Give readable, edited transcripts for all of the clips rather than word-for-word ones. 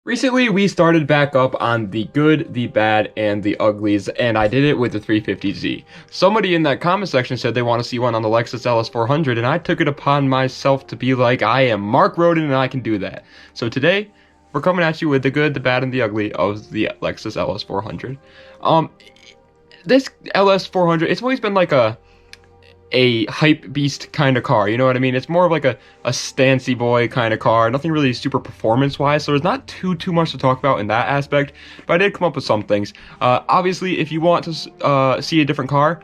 Recently, we started back up on the good, the bad, and the uglies, and I did it with the 350Z. Somebody in that comment section said they want to see one on the Lexus LS400, and I took it upon myself to be like, I am Mark Roden, and I can do that. So today, we're coming at you with the good, the bad, and the ugly of the Lexus LS400. This LS400, it's always been like a hype beast kind of car, you know what I mean? It's more of like a stancy boy kind of car, nothing really super performance wise, so there's not too much to talk about in that aspect, but I did come up with some things. Obviously, if you want to see a different car,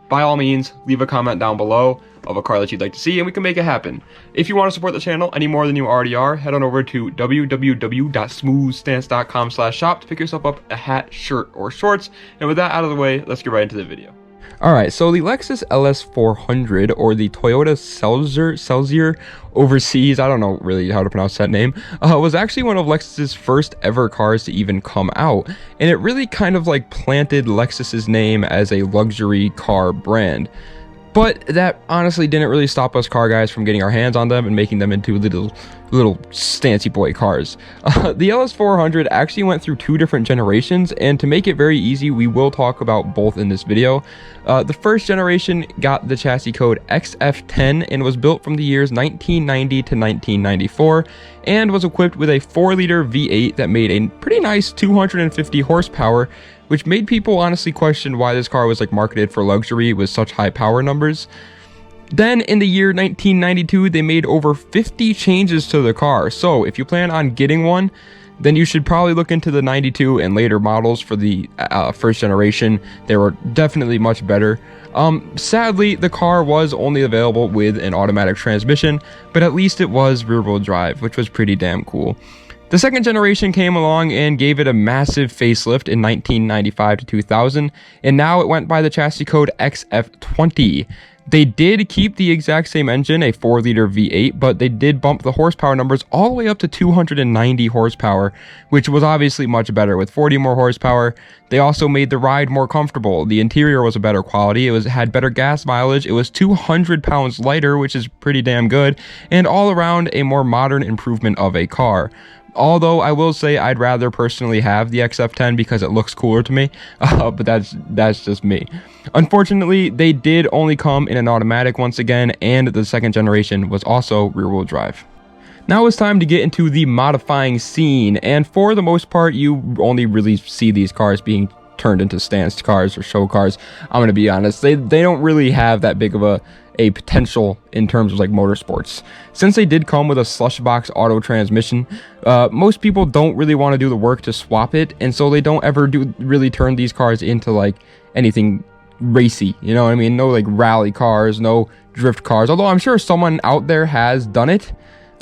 by all means, leave a comment down below of a car that you'd like to see, and we can make it happen. If you want to support the channel any more than you already are, head on over to www.smoothstance.com/shop to pick yourself up a hat, shirt, or shorts. And with that out of the way, let's get right into the video. Alright, so the Lexus LS400, or the Toyota Celsior overseas, I don't know really how to pronounce that name, was actually one of Lexus's first ever cars to even come out, and it really kind of like planted Lexus's name as a luxury car brand. But that honestly didn't really stop us car guys from getting our hands on them and making them into little stancy boy cars. The LS400 actually went through two different generations, and to make it very easy, we will talk about both in this video. The first generation got the chassis code XF10 and was built from the years 1990 to 1994 and was equipped with a 4-liter V8 that made a pretty nice 250 horsepower, which made people honestly question why this car was like marketed for luxury with such high power numbers. Then in the year 1992, they made over 50 changes to the car. So if you plan on getting one, then you should probably look into the 92 and later models for the first generation. They were definitely much better. Sadly, the car was only available with an automatic transmission, but at least it was rear-wheel drive, which was pretty damn cool. The second generation came along and gave it a massive facelift in 1995 to 2000, and now it went by the chassis code XF20. They did keep the exact same engine, a 4-liter V8, but they did bump the horsepower numbers all the way up to 290 horsepower, which was obviously much better with 40 more horsepower. They also made the ride more comfortable. The interior was a better quality, it had better gas mileage, it was 200 pounds lighter, which is pretty damn good, and all around a more modern improvement of a car. Although I will say I'd rather personally have the XF10 because it looks cooler to me, but that's just me. Unfortunately, they did only come in an automatic once again, and the second generation was also rear-wheel drive. Now it's time to get into the modifying scene, and for the most part, you only really see these cars being turned into stance cars or show cars. I'm gonna be honest, they don't really have that big of a potential in terms of like motorsports. Since they did come with a slush box auto transmission, most people don't really want to do the work to swap it, and so they don't ever really turn these cars into like anything racy, you know what I mean? No like rally cars, no drift cars, although I'm sure someone out there has done it.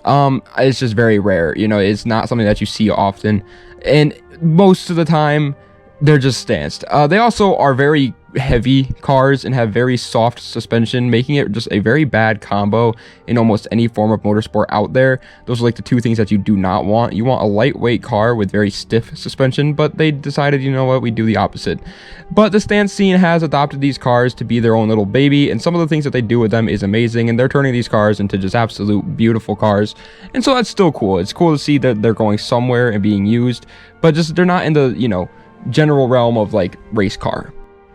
It's just very rare, you know, it's not something that you see often, and most of the time they're just stanced. They also are very heavy cars and have very soft suspension, making it just a very bad combo in almost any form of motorsport out there. Those are like the two things that you do not want. You want a lightweight car with very stiff suspension, but they decided, you know what, we do the opposite. But the stance scene has adopted these cars to be their own little baby, and some of the things that they do with them is amazing, and they're turning these cars into just absolute beautiful cars, and so that's still cool. It's cool to see that they're going somewhere and being used, but just they're not in the, you know, general realm of like race car.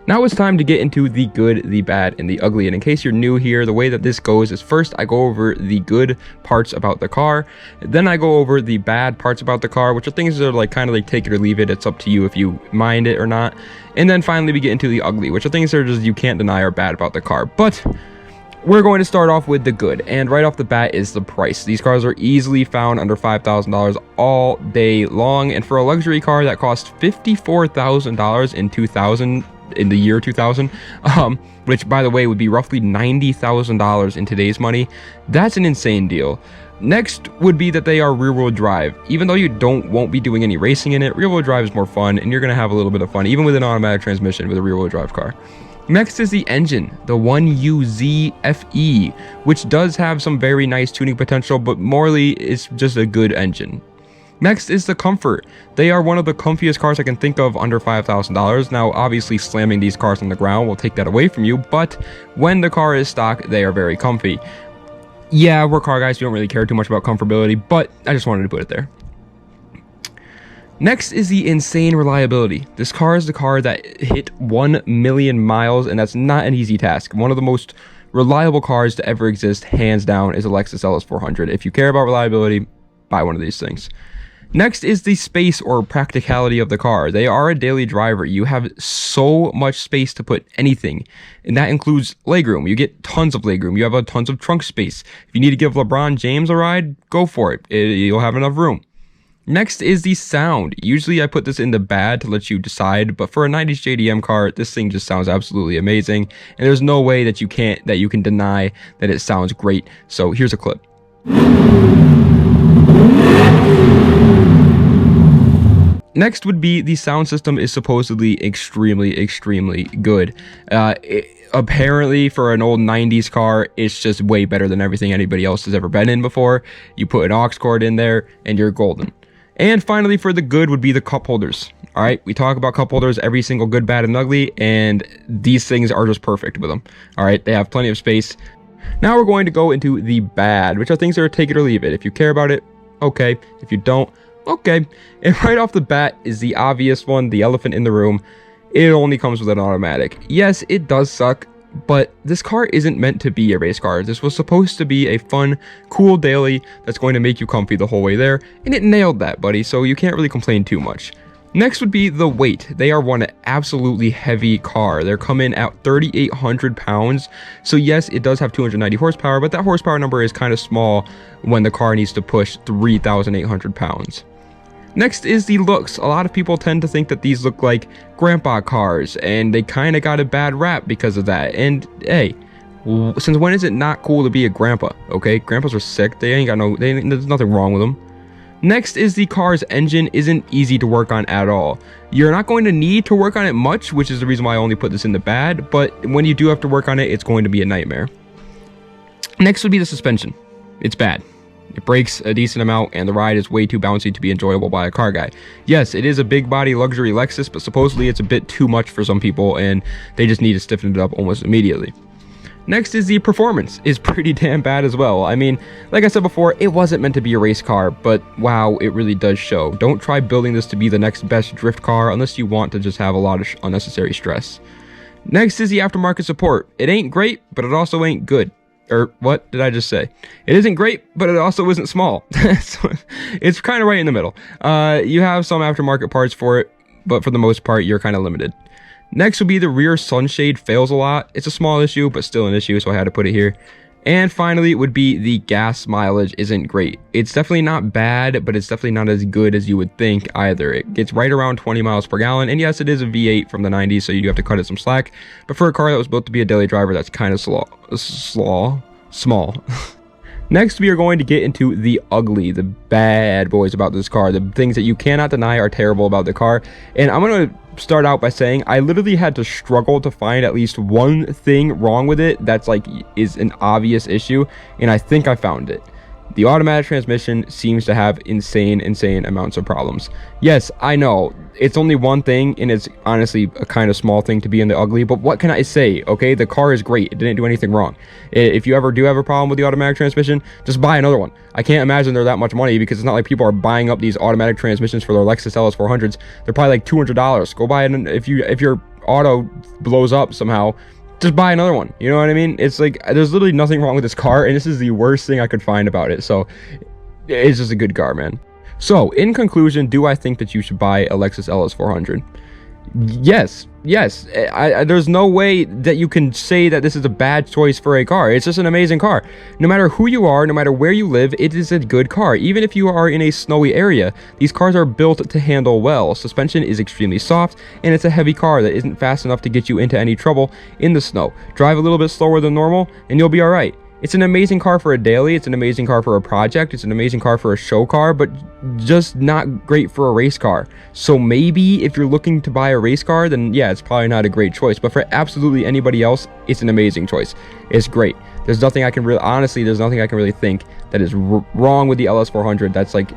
Now it's time to get into the good, the bad, and the ugly. And in case you're new here, the way that this goes is first I go over the good parts about the car, then I go over the bad parts about the car, which are things that are like kind of like take it or leave it. It's up to you if you mind it or not. And then finally we get into the ugly, which are things that are just you can't deny are bad about the car. But we're going to start off with the good, and right off the bat is the price. These cars are easily found under $5,000 all day long, and for a luxury car that cost $54,000 in the year 2000, which by the way would be roughly $90,000 in today's money, that's an insane deal. Next would be that they are rear-wheel drive. Even though you won't be doing any racing in it, rear-wheel drive is more fun, and you're gonna have a little bit of fun even with an automatic transmission with a rear-wheel drive car. Next is the engine, the 1UZ-FE, which does have some very nice tuning potential, but morally it's just a good engine. Next is the comfort. They are one of the comfiest cars I can think of under $5,000. Now, obviously, slamming these cars on the ground will take that away from you, but when the car is stock, they are very comfy. Yeah, we're car guys, we don't really care too much about comfortability, but I just wanted to put it there. Next is the insane reliability. This car is the car that hit 1 million miles, and that's not an easy task. One of the most reliable cars to ever exist, hands down, is a Lexus LS400. If you care about reliability, buy one of these things. Next is the space or practicality of the car. They are a daily driver. You have so much space to put anything, and that includes legroom. You get tons of legroom. You have tons of trunk space. If you need to give LeBron James a ride, go for it. You'll have enough room. Next is the sound. Usually I put this in the bad to let you decide, but for a 90s JDM car, this thing just sounds absolutely amazing, and there's no way that you can deny that it sounds great. So here's a clip. Next would be the sound system is supposedly extremely good. Apparently for an old 90s car, it's just way better than everything anybody else has ever been in before. You put an aux cord in there and you're golden. And finally, for the good would be the cup holders. All right, we talk about cup holders every single good, bad, and ugly, and these things are just perfect with them. All right, they have plenty of space. Now we're going to go into the bad, which are things that are take it or leave it. If you care about it, okay. If you don't, okay. And right off the bat is the obvious one, the elephant in the room. It only comes with an automatic. Yes, it does suck, but this car isn't meant to be a race car. This was supposed to be a fun, cool daily that's going to make you comfy the whole way there, and it nailed that, buddy, so you can't really complain too much. Next would be the weight. They are one absolutely heavy car. They're coming at 3,800 pounds. So yes, it does have 290 horsepower, but that horsepower number is kind of small when the car needs to push 3,800 pounds. Next is the looks. A lot of people tend to think that these look like grandpa cars, and they kind of got a bad rap because of that. And hey, since when is it not cool to be a grandpa? Okay, grandpas are sick. There's nothing wrong with them. Next is the car's engine isn't easy to work on at all. You're not going to need to work on it much, which is the reason why I only put this in the bad, but when you do have to work on it, it's going to be a nightmare. Next would be the suspension. It's bad. It breaks a decent amount, and the ride is way too bouncy to be enjoyable by a car guy. Yes, it is a big body luxury Lexus, but supposedly it's a bit too much for some people, and they just need to stiffen it up almost immediately. Next is the performance is pretty damn bad as well. I mean, like I said before, it wasn't meant to be a race car, but wow, it really does show. Don't try building this to be the next best drift car unless you want to just have a lot of unnecessary stress. Next is the aftermarket support. It ain't great, but it also ain't good. Or what did I just say? It isn't great, but it also isn't small. So it's kind of right in the middle. You have some aftermarket parts for it, but for the most part, you're kind of limited. Next would be the rear sunshade fails a lot. It's a small issue, but still an issue, so I had to put it here. And finally, it would be the gas mileage isn't great. It's definitely not bad, but it's definitely not as good as you would think either. It gets right around 20 miles per gallon, and yes, it is a V8 from the 90s, so you do have to cut it some slack. But for a car that was built to be a daily driver, that's kind of small. Next, we are going to get into the ugly, the bad boys about this car. The things that you cannot deny are terrible about the car. And I'm going to start out by saying I literally had to struggle to find at least one thing wrong with it that's like is an obvious issue, and I think I found it. The automatic transmission seems to have insane amounts of problems. Yes, I know, it's only one thing, and it's honestly a kind of small thing to be in the ugly, but what can I say, okay? The car is great. It didn't do anything wrong. If you ever do have a problem with the automatic transmission, just buy another one. I can't imagine they're that much money, because it's not like people are buying up these automatic transmissions for their Lexus LS400s. They're probably like $200. Go buy it, if your auto blows up somehow, just buy another one. You know what I mean? It's like there's literally nothing wrong with this car, and this is the worst thing I could find about it. So it's just a good car, man. So in conclusion, do I think that you should buy a Lexus LS400? Yes. There's no way that you can say that this is a bad choice for a car. It's just an amazing car. No matter who you are, no matter where you live, it is a good car. Even if you are in a snowy area, these cars are built to handle well. Suspension is extremely soft, and it's a heavy car that isn't fast enough to get you into any trouble in the snow. Drive a little bit slower than normal, and you'll be all right. It's an amazing car for a daily, it's an amazing car for a project, it's an amazing car for a show car, but just not great for a race car. So maybe if you're looking to buy a race car, then yeah, it's probably not a great choice. But for absolutely anybody else, it's an amazing choice. It's great. There's nothing I can really, honestly, there's nothing I can really think that is wrong with the LS400 that's like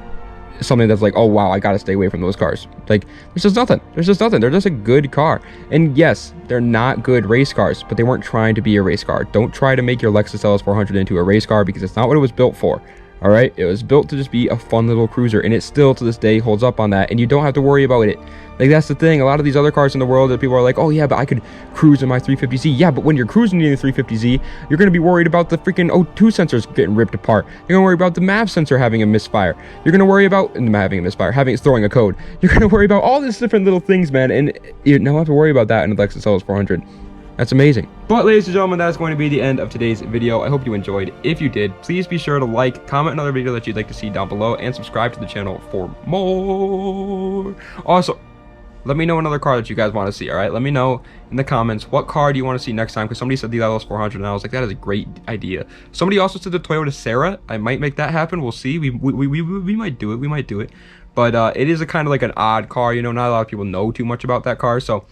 something that's like, oh wow, I gotta stay away from those cars. Like, there's just nothing. They're just a good car. And yes, they're not good race cars, but they weren't trying to be a race car. Don't try to make your Lexus LS400 into a race car, because it's not what it was built for. All right, it was built to just be a fun little cruiser, and it still to this day holds up on that, and you don't have to worry about it. Like, that's the thing. A lot of these other cars in the world that people are like, oh yeah, but I could cruise in my 350Z. Yeah, but when you're cruising in the 350Z, you're going to be worried about the freaking O2 sensors getting ripped apart. You're going to worry about the MAV sensor having a misfire. You're going to worry about having a misfire, throwing a code. You're going to worry about all these different little things, man, and you don't have to worry about that in the Lexus LS400. That's amazing. But ladies and gentlemen, that's going to be the end of today's video. I hope you enjoyed. If you did, please be sure to like, comment another video that you'd like to see down below, and subscribe to the channel for more. Also, let me know another car that you guys want to see, all right? Let me know in the comments what car do you want to see next time, because somebody said the LS400, and I was like, that is a great idea. Somebody also said the Toyota Serra. I might make that happen. We'll see. We might do it. We might do it. But it is a kind of like an odd car, you know. Not a lot of people know too much about that car, so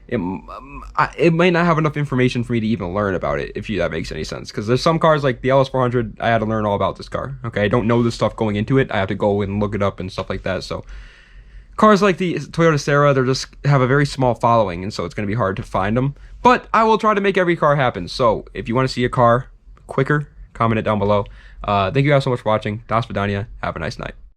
it might not have enough information for me to even learn about it, if that makes any sense. Because there's some cars like the LS400, I had to learn all about this car. Okay, I don't know this stuff going into it. I have to go and look it up and stuff like that. So cars like the Toyota Serra, they just have a very small following, and so it's going to be hard to find them. But I will try to make every car happen. So if you want to see a car quicker, comment it down below. Thank you guys so much for watching. Das Vidania. Have a nice night.